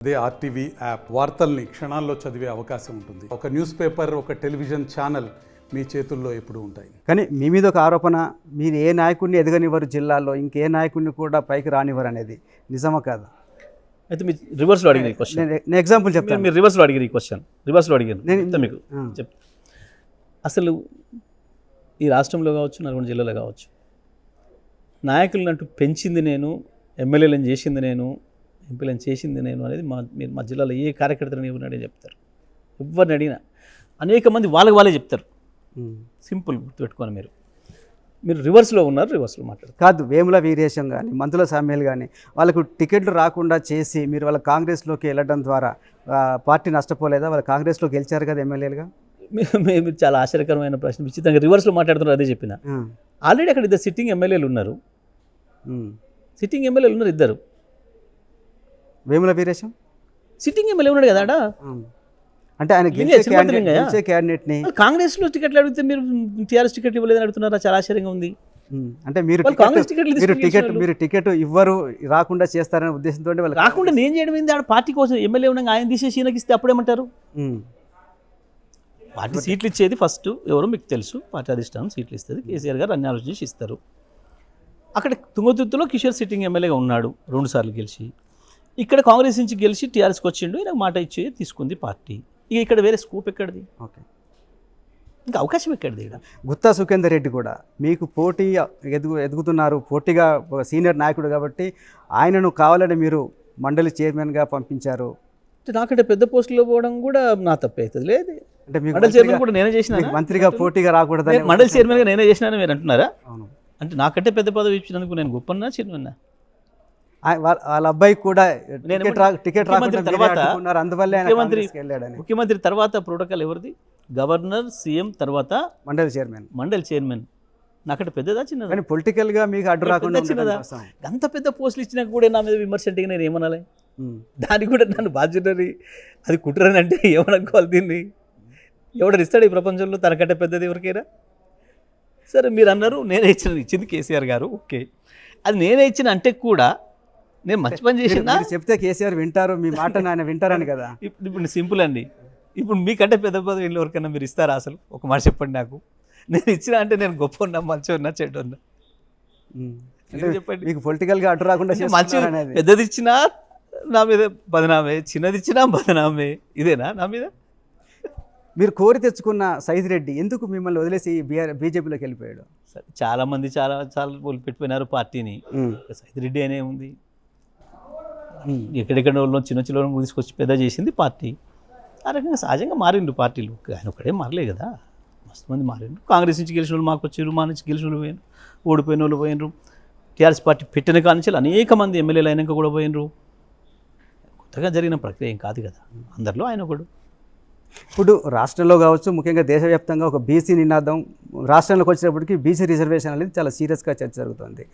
అదే RTV app వార్తల్ని క్షణాల్లో చదివే అవకాశం ఉంటుంది. ఒక న్యూస్ పేపర్, ఒక టెలివిజన్ ఛానల్ మీ చేతుల్లో ఎప్పుడూ ఉంటాయి. కానీ మీ మీద ఒక ఆరోపణ, మీరు ఏ నాయకుడిని ఎదగనివ్వరు, జిల్లాలో ఇంకే నాయకుడిని కూడా పైకి రానివ్వరు అనేది నిజమా కాదా? అయితే మీరు రివర్స్లో అడిగిన క్వశ్చన్, నేను ఎగ్జాంపుల్ చెప్తాను. మీరు రివర్స్లో అడిగిన ఈ క్వశ్చన్ రివర్స్లో అడిగాను. నేను మీకు చెప్తా. అసలు ఈ రాష్ట్రంలో కావచ్చు, నల్గొండ జిల్లాలో కావచ్చు, నాయకులను అంటూ పెంచింది నేను, ఎమ్మెల్యేలను చేసింది నేను, ఎంపీలను చేసింది నేను అనేది మా జిల్లాలో ఏ కార్యకర్తలను ఎవరిని చెప్తారు. ఎవరిని అడిగినా అనేక మంది వాళ్ళే చెప్తారు. సింపుల్ గుర్తుపెట్టుకోండి. మీరు రివర్స్లో ఉన్నారు, రివర్స్లో మాట్లాడతారు. కాదు, వేముల వీరేశం కానీ, మంతుల సామ్యాలు కానీ వాళ్ళకు టికెట్లు రాకుండా చేసి మీరు వాళ్ళ కాంగ్రెస్లోకి వెళ్ళడం ద్వారా పార్టీ నష్టపోలేదా? వాళ్ళు కాంగ్రెస్లో గెలిచారు కదా ఎమ్మెల్యేలుగా. మీరు చాలా ఆశ్చర్యకరమైన ప్రశ్న, విచిత్రంగా రివర్స్లో మాట్లాడుతున్నారు. అదే చెప్పిన. ఆల్రెడీ అక్కడ ఇద్దరు సిట్టింగ్ ఎమ్మెల్యేలు ఉన్నారు. ఇద్దరు. వేముల వీరేశం సిట్టింగ్ ఎమ్మెల్యే ఉన్నాడు కదా. అంటే ఆయన గెలిచే క్యాండిడేట్ని కాంగ్రెస్లో టికెట్లు అడిగితే మీరు టీఆర్ఎస్ టికెట్ ఇవ్వలేదని అడుగుతున్నారా? చాలా ఆశ్చర్యంగా ఉంది. అంటే మీరు టికెట్ ఇవ్వరు, రాకుండా చేస్తారనే ఉద్దేశంతో వాళ్ళు రాకుండా నేను చేయడం ఏంది? ఆడ పార్టీ కోసం ఎమ్మెల్యే ఉండగా ఆయన తీసేసి ఈయనకి ఇస్తే అప్పుడేమంటారు? పార్టీ సీట్లు ఇచ్చేది ఫస్ట్ ఎవరో మీకు తెలుసు. పార్టీ అధిష్టానం సీట్లు ఇస్తుంది. కేసీఆర్ గారు అన్ని ఆలోచించి ఇస్తారు. అక్కడ తుంగతుర్తిలో కిషోర్ సిట్టింగ్ ఎమ్మెల్యేగా ఉన్నాడు, 2 సార్లు గెలిచి. ఇక్కడ కాంగ్రెస్ నుంచి గెలిచి టీఆర్ఎస్కి వచ్చిండు. నాకు మాట ఇచ్చి తీసుకుంది పార్టీ. ఇక ఇక్కడ వేరే స్కోప్ ఎక్కడిది? ఓకే, ఇంకా అవకాశం ఎక్కడిది? ఇక్కడ గుత్తా సుఖేందర్ రెడ్డి కూడా మీకు పోటీ ఎదుగుతున్నారు, పోటీగా సీనియర్ నాయకుడు కాబట్టి ఆయనను కావాలని మీరు మండలి చైర్మన్గా పంపించారు. నాకంటే పెద్ద పోస్టులో పోవడం కూడా నా తప్పే అవుతుంది. లేదు అంటే మండలి చైర్మన్ కూడా నేనే చేసిన, మంత్రిగా పోటీగా రాకూడదు. మండలి చైర్మన్గా నేనే చేసినా మీరు అంటున్నారా? అవును. అంటే నాకంటే పెద్ద పదవి ఇచ్చినందుకు నేను గొప్పన్నా చిన్నన్నా? వాళ్ళ అబ్బాయి కూడా టికెట్ ముఖ్యమంత్రి తర్వాత ప్రోటోకాల్ ఎవరిది? గవర్నర్, సీఎం తర్వాత మండలి చైర్మన్. నాకంటే పెద్దదా చిన్నదా? కానీ పొలిటికల్గా మీకు అడ్డు రాకుండా చిన్నదా? అంత పెద్ద పోస్టులు ఇచ్చినా కూడా నా మీద విమర్శ అంటే నేను ఏమనాలి? దానికి కూడా నన్ను బాధ్యతని, అది కుట్రని అంటే ఏమనుకోవాలి? దీన్ని ఎవడని ఇస్తాడు ఈ ప్రపంచంలో తనకంటే పెద్దది ఎవరికైనా? సరే, మీరు అన్నారు నేనే ఇచ్చింది కేసీఆర్ గారు. ఓకే, అది నేనే ఇచ్చిన అంటే కూడా నేను మంచి పని చేసిన చెప్తే కేసీఆర్ వింటారు, మీ మాట ఆయన వింటారని కదా. ఇప్పుడు సింపుల్ అండి. ఇప్పుడు మీకంటే పెద్ద పదవి ఎవరికైనా మీరు ఇస్తారా? అసలు ఒక మాట చెప్పండి నాకు. నేను ఇచ్చిన అంటే నేను గొప్ప ఉన్నా, మంచి ఉన్నా, చెడ్డ ఉన్నా? చెప్పండి. మీకు పొలిటికల్గా అడ్డు రాకుండా మంచి పెద్దది ఇచ్చినా నా మీద బదనామే, చిన్నది ఇచ్చినా బదనామే. ఇదేనా నా మీద? మీరు కోరి తెచ్చుకున్న సైదిరెడ్డి ఎందుకు మిమ్మల్ని వదిలేసి బీజేపీలోకి వెళ్ళిపోయాడు? చాలామంది చాలా పెట్టిపోయినారు పార్టీని. సైదిరెడ్డి అనే ఉంది, ఎక్కడెక్కడ చిన్న తీసుకొచ్చి పెద్ద చేసింది పార్టీ. ఆ రకంగా సహజంగా మారిండు పార్టీలు. ఆయన ఒకడే మారలే కదా, మస్తు మంది మారిండు. కాంగ్రెస్ నుంచి గెలిచిన వాళ్ళు మాకు వచ్చారు, మా నుంచి గెలిచిన వాళ్ళు పోయినారు, ఓడిపోయిన వాళ్ళు పోయినరు. టీఆర్ఎస్ పార్టీ పెట్టిన కానించి అనేక మంది ఎమ్మెల్యేలు అయినాక కూడా పోయినరు. కొత్తగా జరిగిన ప్రక్రియ ఏం కాదు కదా, అందరిలో ఆయన ఒకడు. ఇప్పుడు రాష్ట్రంలో కావచ్చు, ముఖ్యంగా దేశవ్యాప్తంగా ఒక బీసీ నినాదం రాష్ట్రంలోకి వచ్చినప్పటికీ బీసీ రిజర్వేషన్ అనేది చాలా సీరియస్గా చర్చ జరుగుతుంది.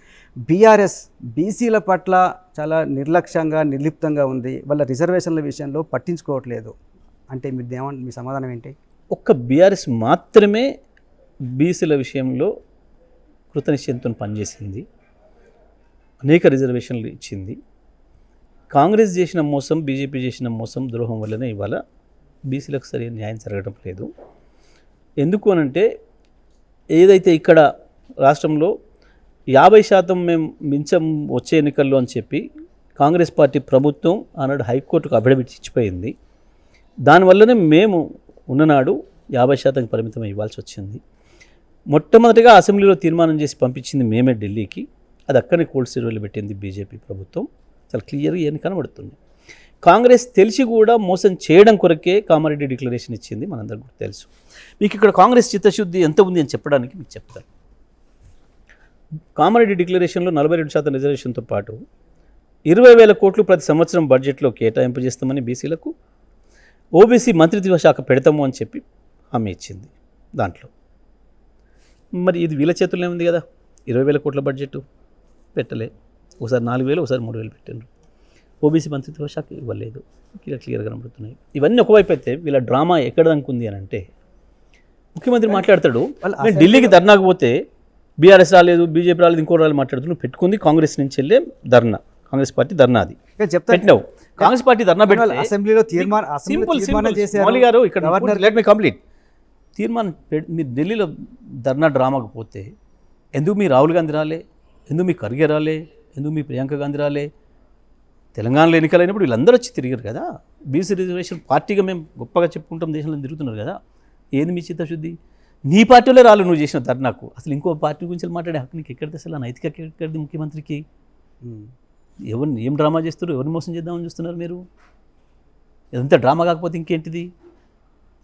బీఆర్ఎస్ బీసీల పట్ల చాలా నిర్లక్ష్యంగా, నిర్లిప్తంగా ఉంది. వాళ్ళ రిజర్వేషన్ల విషయంలో పట్టించుకోవట్లేదు అంటే మీ సమాధానం ఏంటి? ఒక్క బీఆర్ఎస్ మాత్రమే బీసీల విషయంలో కృతనిశ్చయంతో పనిచేసింది, అనేక రిజర్వేషన్లు ఇచ్చింది. కాంగ్రెస్ చేసిన మోసం, బీజేపీ చేసిన మోసం, ద్రోహం వల్లనే ఇవాళ బీసీలకు సరైన న్యాయం జరగడం లేదు. ఎందుకు అనంటే, ఏదైతే ఇక్కడ రాష్ట్రంలో 50% మేము మించం వచ్చే ఎన్నికల్లో అని చెప్పి కాంగ్రెస్ పార్టీ ప్రభుత్వం ఆనాడు హైకోర్టుకు అఫిడవిట్ ఇచ్చిపోయింది. దానివల్లనే మేము ఉన్ననాడు 50% పరిమితం ఇవ్వాల్సి వచ్చింది. మొట్టమొదటిగా అసెంబ్లీలో తీర్మానం చేసి పంపించింది మేమే ఢిల్లీకి. అది అక్కడనే కోల్డ్ స్టోరేజ్లో పెట్టింది బీజేపీ ప్రభుత్వం. చాలా క్లియర్గా ఏం కనబడుతుంది. కాంగ్రెస్ తెలిసి కూడా మోసం చేయడం కొరకే కామారెడ్డి డిక్లరేషన్ ఇచ్చింది, మనందరికీ కూడా తెలుసు. మీకు ఇక్కడ కాంగ్రెస్ చిత్తశుద్ధి ఎంత ఉంది అని చెప్పడానికి మీకు చెప్తాను. కామారెడ్డి డిక్లరేషన్లో 42% రిజర్వేషన్తో పాటు 20,000 కోట్లు ప్రతి సంవత్సరం బడ్జెట్లో కేటాయింపు చేస్తామని, బీసీలకు ఓబీసీ మంత్రిత్వ శాఖ పెడతాము అని చెప్పి హామీ ఇచ్చింది దాంట్లో. మరి ఇది వీళ్ళ చేతుల్లోనే ఉంది కదా. 20,000 కోట్ల బడ్జెట్ పెట్టలే, ఒకసారి 4,000, ఒకసారి 3,000 పెట్టిండ్రు. ఓబీసీ మంత్రిత్వ శాఖ ఇవ్వలేదు. క్లియర్గా కనబడుతున్నాయి. ఇవన్నీ ఒకవైపు అయితే వీళ్ళ డ్రామా ఎక్కడ దనుకుంది అని అంటే, ముఖ్యమంత్రి మాట్లాడతాడు, నేను ఢిల్లీకి ధర్నాకు పోతే బీఆర్ఎస్ రాలేదు, బీజేపీ రాలేదు, ఇంకో రాలేదు మాట్లాడుతున్నాడు. పెట్టుకుంది కాంగ్రెస్ నుంచి వెళ్ళే ధర్నా, కాంగ్రెస్ పార్టీ ధర్నా. అది ఇక చెప్తాను పెట్టినావు. కాంగ్రెస్ పార్టీ ధర్నా పెడితే అసెంబ్లీలో తీర్మానం చేశారు. మౌలి గారు ఇక్కడ లెట్ మీ కంప్లీట్ తీర్మానం మీరు ఢిల్లీలో ధర్నా డ్రామాకు పోతే ఎందుకు మీ రాహుల్ గాంధీ రాలే, ఎందుకు మీ ఖర్గే రాలే, ఎందుకు మీ ప్రియాంక గాంధీ రాలే? తెలంగాణలో ఎన్నికలైనప్పుడు వీళ్ళందరూ వచ్చి తిరిగారు కదా. బీసీ రిజర్వేషన్ పార్టీగా మేము గొప్పగా చెప్పుకుంటాం, దేశంలో తిరుగుతున్నారు కదా. ఏంది మీ చిత్తశుద్ధి? నీ పార్టీలో రాళ్ళు నువ్వు చేసిన ధర్నాకు. అసలు ఇంకో పార్టీ గురించి మాట్లాడే హక్కు నీకు ఎక్కడిది? అసలు నైతిక ఎక్కడిది ముఖ్యమంత్రికి? ఎవరిని ఏం డ్రామా చేస్తారు? ఎవరిని మోసం చేద్దామని చూస్తున్నారు మీరు? ఇదంతా డ్రామా కాకపోతే ఇంకేంటిది?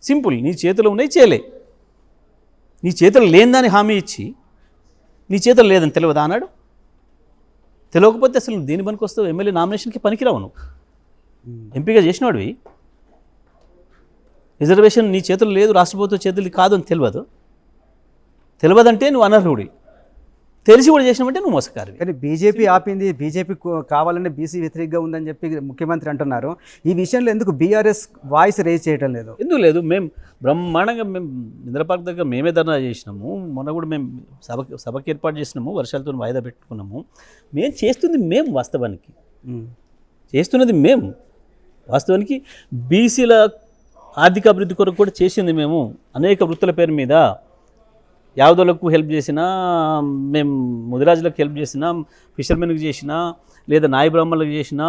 సింపుల్, నీ చేతిలో ఉన్నాయి చేయలే. నీ చేతులు లేనిదాన్ని హామీ ఇచ్చి నీ చేతులు లేదని తెలియదా అన్నాడు. తెలియకపోతే అసలు దేని పనికి వస్తావు? ఎమ్మెల్యే నామినేషన్కి పనికిరావు. నువ్వు ఎంపీగా చేసినవాడివి. రిజర్వేషన్ నీ చేతులు లేదు, రాష్ట్ర ప్రభుత్వం చేతులు కాదు అని తెలియదంటే నువ్వు అనర్హుడి. తెలిసి కూడా చేసినామంటే నువ్వు మోసకారివి. కానీ బీజేపీ ఆపింది, బీజేపీ కావాలనే బీసీ వ్యతిరేకంగా ఉందని చెప్పి ముఖ్యమంత్రి అంటున్నారు. ఈ విషయంలో ఎందుకు బీఆర్ఎస్ వాయిస్ రేజ్ చేయడం లేదు? ఎందుకు లేదు? మేము బ్రహ్మాండంగా మేము ఇంద్రపార్క్ దగ్గర మేమే ధర్నా చేసినాము. మొన్న కూడా మేము సభకి ఏర్పాటు చేసినాము, వర్షాలతో వాయిదా పెట్టుకున్నాము. మేము చేస్తుంది మేము వాస్తవానికి చేస్తున్నది మేము వాస్తవానికి బీసీల ఆర్థిక అభివృద్ధి కొరకు కూడా చేసింది మేము. అనేక వృత్తుల పేరు మీద యావదులకు హెల్ప్ చేసినా, మేము ముదిరాజులకు హెల్ప్ చేసినా, ఫిషర్మెన్కి చేసినా, లేదా నాయ బ్రాహ్మణులకు చేసినా,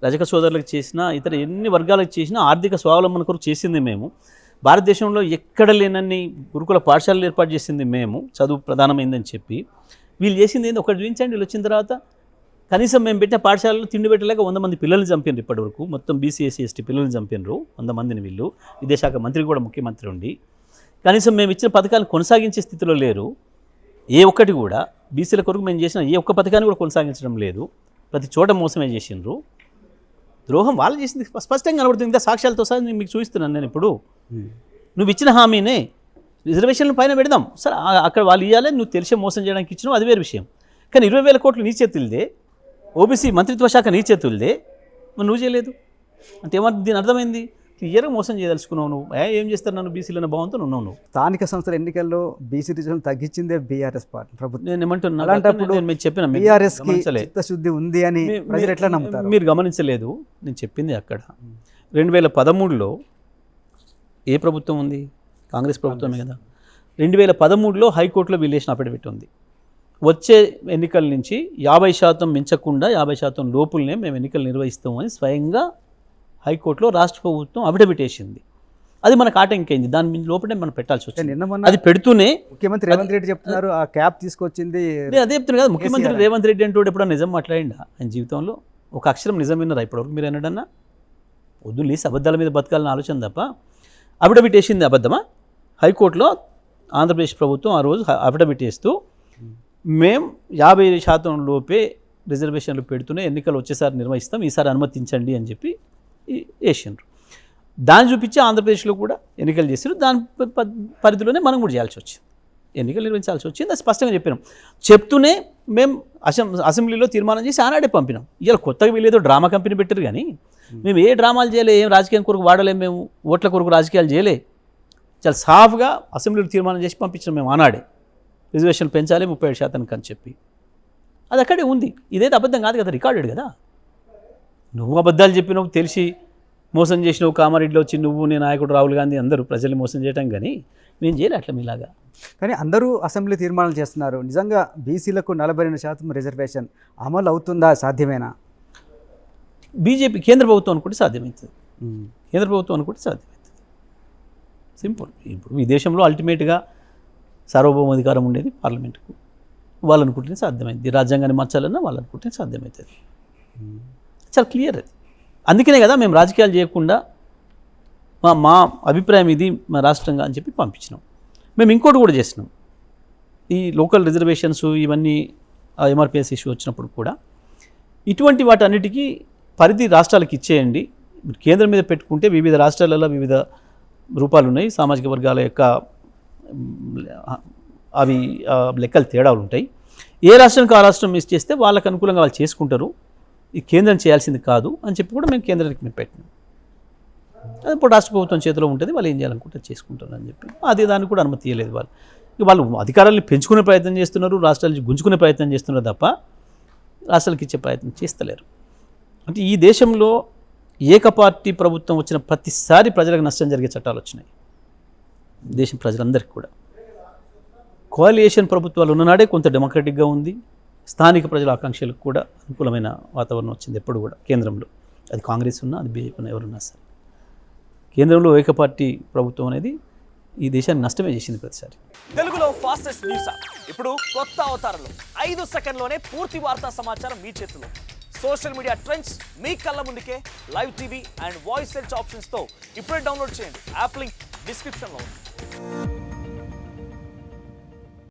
రజక సోదరులకు చేసినా, ఇతర ఎన్ని వర్గాలకు చేసినా ఆర్థిక స్వావలంబన కొరకు చేసింది మేము. భారతదేశంలో ఎక్కడ లేనన్ని గురుకుల పాఠశాలలు ఏర్పాటు చేసింది మేము, చదువు ప్రధానమైందని చెప్పి. వీళ్ళు చేసింది ఏంది ఒకటి చూపించండి. వీళ్ళు వచ్చిన తర్వాత కనీసం మేము పెట్టిన పాఠశాలలో తిండి పెట్టలేక 100 మంది పిల్లల్ని చంపినారు. ఇప్పటివరకు మొత్తం బీసీ ఎస్సీ ఎస్టీ పిల్లల్ని చంపినారు 100 మందిని. వీళ్ళు విదేశాఖ మంత్రి కూడా ముఖ్యమంత్రి ఉండి కనీసం మేము ఇచ్చిన పథకాలను కొనసాగించే స్థితిలో లేరు. ఏ ఒక్కటి కూడా బీసీల కొరకు మేము చేసిన ఏ ఒక్క పథకాన్ని కూడా కొనసాగించడం లేదు. ప్రతి చోట మోసమే చేసిండ్రు. ద్రోహం వాళ్ళు చేసింది స్పష్టంగా కనబడుతుంది. ఇంకా సాక్ష్యాలతో సహా నేను మీకు చూపిస్తున్నాను. నేను ఇప్పుడు నువ్వు ఇచ్చిన హామీనే రిజర్వేషన్ల పైన పెడదాం సరే, అక్కడ వాళ్ళు ఇవ్వాలి, నువ్వు తెలిసే మోసం చేయడానికి ఇచ్చినావు, అది వేరే విషయం. కానీ 20,000 కోట్లు నీ చేతులదే, ఓబీసీ మంత్రిత్వ శాఖ నీ చేతులదే, మరి నువ్వు చేయలేదు అంటే ఏమంటే దీని అర్థమైంది? క్లియర్గా మోసం చేయదలుచుకున్నావు నువ్వు. ఏం చేస్తారు నన్ను బీసీలన్న భావంతో ఉన్నావు నువ్వు. స్థానిక సంస్థల ఎన్నికల్లో బీసీ రిజర్వేషన్ తగ్గించిందే బీఆర్ఎస్ పార్టీ ప్రభుత్వం. నేను ఏమంటున్నా, అలాంటప్పుడు నేను చెప్పిన బీఆర్ఎస్కి చిత్తశుద్ధి ఉంది అని ప్రజలు ఎట్లా నమ్ముతారు? మీరు గమనించలేదు. నేను చెప్పింది అక్కడ 2013లో ఏ ప్రభుత్వం ఉంది? కాంగ్రెస్ ప్రభుత్వమే కదా. 2013లో హైకోర్టులో వీలేషన్ అఫిడవిట్ ఉంది. వచ్చే ఎన్నికల నుంచి 50% మించకుండా 50% లోపులనే మేము ఎన్నికలు నిర్వహిస్తామని స్వయంగా హైకోర్టులో రాష్ట్ర ప్రభుత్వం అఫిడవిట్ వేసింది. అది మనకు ఆటంకైంది. దాని లోపలే మనం పెట్టాల్సి వచ్చింది. నిన్న మొన్న అది పెడుతూనే ముఖ్యమంత్రి రేవంత్ రెడ్డి చెప్తున్నారు ఆ క్యాప్ తీసుకొచ్చింది. నేను అదే చెప్తున్నాను కదా, ముఖ్యమంత్రి రేవంత్ రెడ్డి అంటూ ఎప్పుడన్నా నిజం మాట్లాడిండా? ఆయన జీవితంలో ఒక అక్షరం నిజం విన్నారా ఇప్పటివరకు మీరు అన్నాడన్నా? వద్దులేసి అబద్ధాల మీద బతకాలని ఆలోచన తప్ప. అఫిడవిట్ వేసింది అబద్ధమా? హైకోర్టులో ఆంధ్రప్రదేశ్ ప్రభుత్వం ఆ రోజు అఫిడవిట్ వేస్తూ మేము 50% లోపే రిజర్వేషన్లు పెడుతూనే ఎన్నికలు వచ్చేసారి నిర్వహిస్తాం, ఈసారి అనుమతించండి అని చెప్పి వేసిండ్రు. దాన్ని చూపించి ఆంధ్రప్రదేశ్లో కూడా ఎన్నికలు చేసారు. దాని పరిధిలోనే మనం కూడా చేయాల్సి వచ్చింది, ఎన్నికలు నిర్వహించాల్సి వచ్చింది. అది స్పష్టంగా చెప్పినాం. చెప్తూనే మేము అసెంబ్లీలో తీర్మానం చేసి ఆనాడే పంపినాం. ఇలా కొత్తగా వీళ్ళేదో డ్రామా కంపెనీ పెట్టారు కానీ మేము ఏ డ్రామాలు చేయలే, ఏం రాజకీయం కొరకు వాడలేము, మేము ఓట్ల కొరకు రాజకీయాలు చేయలే. చాలా సాఫ్గా అసెంబ్లీలో తీర్మానం చేసి పంపించాం మేము ఆనాడే. రిజర్వేషన్ పెంచాలి 37% అని చెప్పి. అది అక్కడే ఉంది. ఇదైతే అబద్ధం కాదు కదా, రికార్డెడ్ కదా. నువ్వు అబద్ధాలు చెప్పినావు, తెలిసి మోసం చేసినావు. కామారెడ్డిలో వచ్చి నువ్వు, నీ నాయకుడు రాహుల్ గాంధీ అందరూ ప్రజల్ని మోసం చేయటం, కానీ మేము చేయలే అట్లా మీలాగా. కానీ అందరూ అసెంబ్లీ తీర్మానాలు చేస్తున్నారు. నిజంగా బీసీలకు 42% రిజర్వేషన్ అమలు అవుతుందా? సాధ్యమేనా? బీజేపీ కేంద్ర ప్రభుత్వం అనుకుంటే సాధ్యమవుతుంది. కేంద్ర ప్రభుత్వం అనుకుంటే సాధ్యమవుతుంది. సింపుల్. ఇప్పుడు ఈ దేశంలో అల్టిమేట్గా సార్వభౌమాధికారం ఉండేది పార్లమెంటుకు. వాళ్ళు అనుకుంటేనే సాధ్యమైంది. రాజ్యాంగాన్ని మార్చాలన్నా వాళ్ళు అనుకుంటేనే సాధ్యమవుతుంది. చాలా క్లియర్ అది. అందుకనే కదా మేము రాజకీయాలు చేయకుండా మా అభిప్రాయం ఇది మా రాష్ట్రంగా అని చెప్పి పంపించినాం. మేము ఇంకోటి కూడా చేసినాం. ఈ లోకల్ రిజర్వేషన్స్ ఇవన్నీ ఎంఆర్పిఎస్ ఇష్యూ వచ్చినప్పుడు కూడా ఇటువంటి వాటన్నిటికీ పరిధి రాష్ట్రాలకు ఇచ్చేయండి. కేంద్రం మీద పెట్టుకుంటే వివిధ రాష్ట్రాలలో వివిధ రూపాలు ఉన్నాయి. సామాజిక వర్గాల యొక్క అవి లెక్కలు తేడాలు ఉంటాయి. ఏ రాష్ట్రానికి ఆ రాష్ట్రం మిస్ చేస్తే వాళ్ళకు అనుకూలంగా వాళ్ళు చేసుకుంటారు. ఈ కేంద్రం చేయాల్సింది కాదు అని చెప్పి కూడా మేము కేంద్రానికి మేము పెట్టినాం. అది ఇప్పుడు రాష్ట్ర ప్రభుత్వం చేతిలో ఉంటుంది, వాళ్ళు ఏం చేయాలనుకుంటే చేసుకుంటారు అని చెప్పి. అది దానికి కూడా అనుమతి ఇవ్వలేదు వాళ్ళు. వాళ్ళు అధికారాన్ని పెంచుకునే ప్రయత్నం చేస్తున్నారు, రాష్ట్రాలు గుంజుకునే ప్రయత్నం చేస్తున్నారు తప్ప రాష్ట్రాలకు ఇచ్చే ప్రయత్నం చేస్తలేరు. అంటే ఈ దేశంలో ఏకపార్టీ ప్రభుత్వం వచ్చిన ప్రతిసారి ప్రజలకు నష్టం జరిగే చట్టాలు వచ్చినాయి, దేశం ప్రజలందరికీ కూడా. కోalition ప్రభుత్వాలు ఉన్ననాడే కొంత డెమోక్రటిక్గా ఉంది, స్థానిక ప్రజల ఆకాంక్షలకు కూడా అనుకూలమైన వాతావరణం వచ్చింది ఎప్పుడు కూడా కేంద్రంలో. అది కాంగ్రెస్ ఉన్నా, అది బీజేపీ ఉన్నా, ఎవరున్నా సరే. కేంద్రంలో ఏకపార్టీ ప్రభుత్వం అనేది ఈ దేశాన్ని నష్టమే చేసింది ప్రతిసారి. తెలుగులో ఫాస్టెస్ట్ న్యూస్ యాప్ ఇప్పుడు కొత్త అవతారంలో 5 సెకండ్లోనే పూర్తి వార్తా సమాచారం మీ చేతిలో. సోషల్ మీడియా ట్రెండ్స్ మీ కళ్ళ ముందుకే live TV and voice search ఆప్షన్స్తో ఇప్పుడే డౌన్లోడ్ చేయండి. యాప్ లింక్ డిస్క్రిప్షన్లో ఉంది.